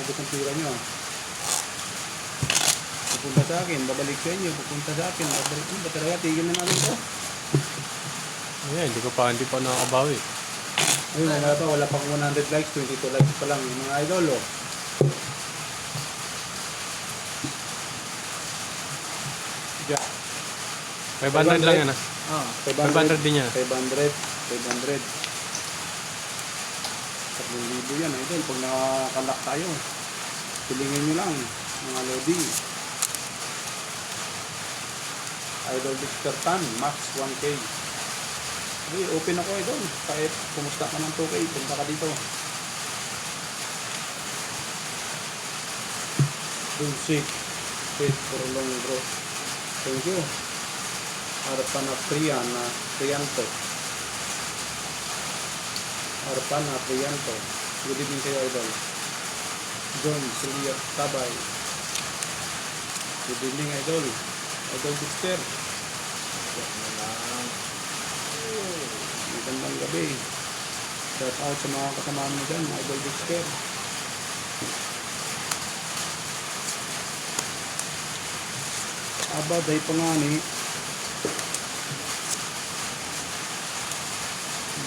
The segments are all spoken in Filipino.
Ubus ang pira nyo. Pupunta sa akin, babalik sa inyo. Pupunta sa akin, babalik. Ano ba talaga? Tigil na natin to. Ayan, hindi pa nakakabawi. Ayun, wala pang 100 likes, 22 likes pa lang yung mga idol, oh. Yeah. 500 lang yan ah. Ah, 500 din yan. 500. 3,000 yan, idol. Pag nakakalak tayo, pilingin nyo lang, mga lodi. Idol Victor Tan, max 1K. Okay, open ako idol. Kahit kumusta ka ng 2K, punta ka dito. Dulce, wait for long bro. Thank you. Arpana Priyanto. Arpana Priyanto. Good evening kayo idol. John Celia Tabay. Good evening idol. Idol Victor. Magandang gabi. Shout out sa mga kasama mo dyan, Idol Victor. Aba, day pa nga ni.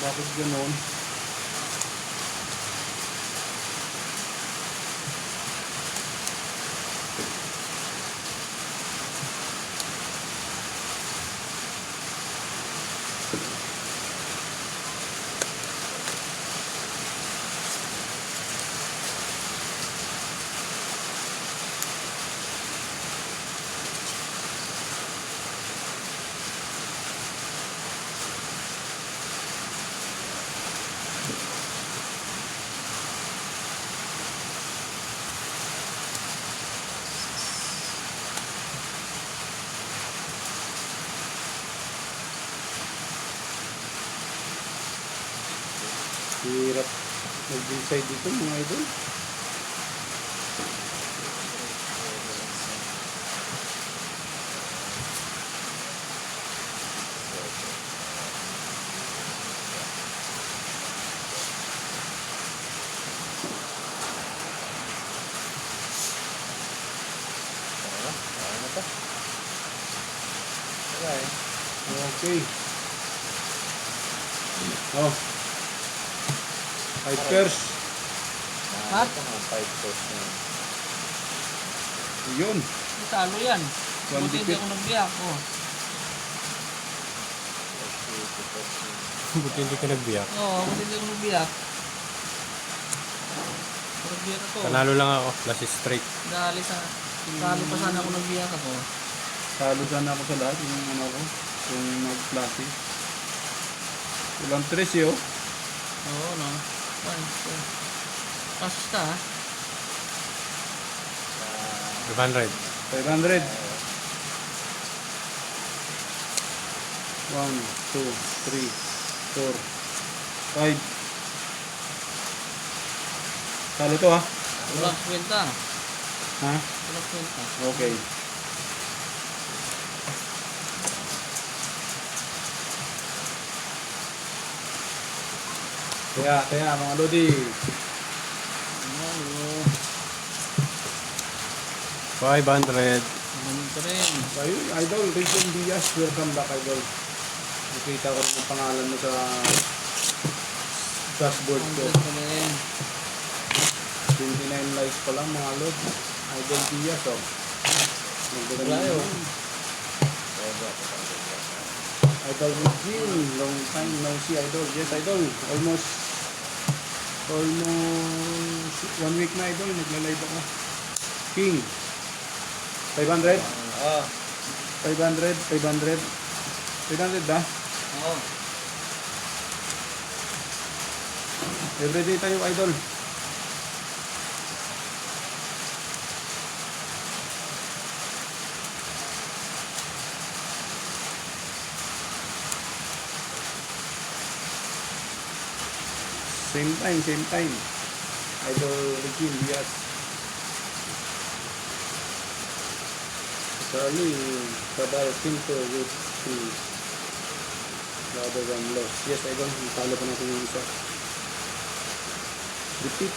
Bakit ganon? Hirap mag-decide dito mga idol. Okay. Oh. 5 pairs. Mat? 5 pairs na. Yun. Talo yan. One Buti hindi dikit. ako nagbiyak. Oh. Buti hindi ka nagbiyak. Oo, buti hindi ako nagbiyak. Nagbiyak ako. Panalo lang ako. Last is straight. Dali sa... Talo pa sana ako nagbiyak ako. Talo sana ako sa lahat yung ano ko. Yung mag-klase. Ilang tres yun. Oo, no? Pasta, ha? 500. 500. 1, 2, 3, 4, 5. Talo to ha? Walang kwenta. Ha? Walang kwenta. Okay. Kaya mga lodi. Ano? 500. Ganun pa rin. Ayun, idol, Rachel Diaz, welcome back idol. Nakita ko rin yung pangalan mo sa dashboard ko. 100 pa rin. 29 likes pa lang mga lod. Idol Diaz, oh. Magdala Wala yun. yun. Idol Regine, long time no see idol. Yes idol, almost 1 week na idol, nagla-live ako. King. 500? 500 ba? Oo. Everyday tayo idol. Same time. Idol Regine Diaz. Charlie, Padal Pinto with the rather than loss. Yes, idol. Talo pa natin yung isa. Repeat.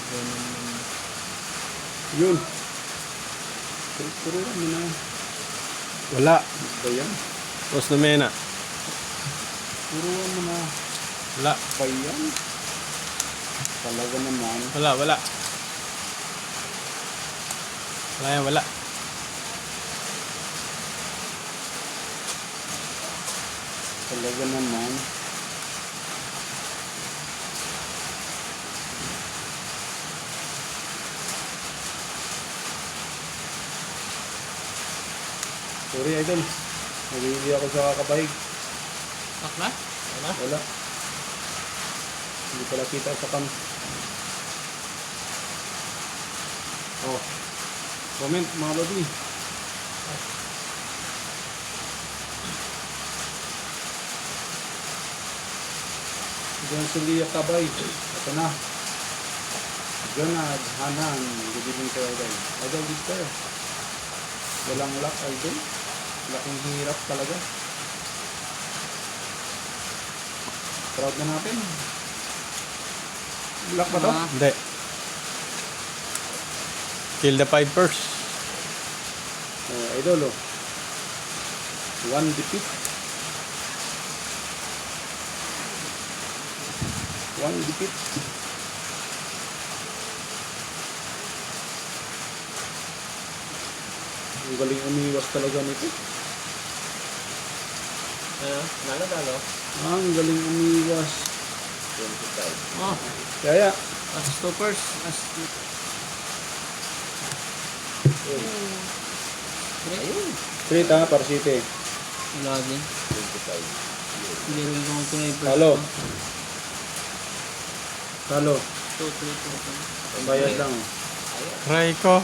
Ganun naman. Yun. Puro mo na. Wala. Ba yan? Tapos na mena. Puro mo na. Wala. Ba yan? Talaga naman. Wala, wala. Wala yan, wala. Talaga naman. Sorry, idol. Nagigili ako sa kakabahig. Takla? Wala. Hindi pala kita sa cam. Oh. Comment, mga lodi. Diyan si Lia Kabay. Ito na. Jonad, Hanan. Good evening to idol. Idol, Victor. Walang luck, idol. Laking hirap talaga. Proud na natin. Luck ba to? Ah. Hindi. Kill the Pipers. Idol, oh. One defeat. One defeat. Ang galing umiwas talaga nito. Ano? Nalo? Ang galing umiwas. 25. Oh, Kaya, as stoppers. As... Ayun. straight ha, para city. Wala din. 25. Hindi rin kung tunay first. Talo. Talo. 2, 3, 4, 5. Bayad lang. Try ko.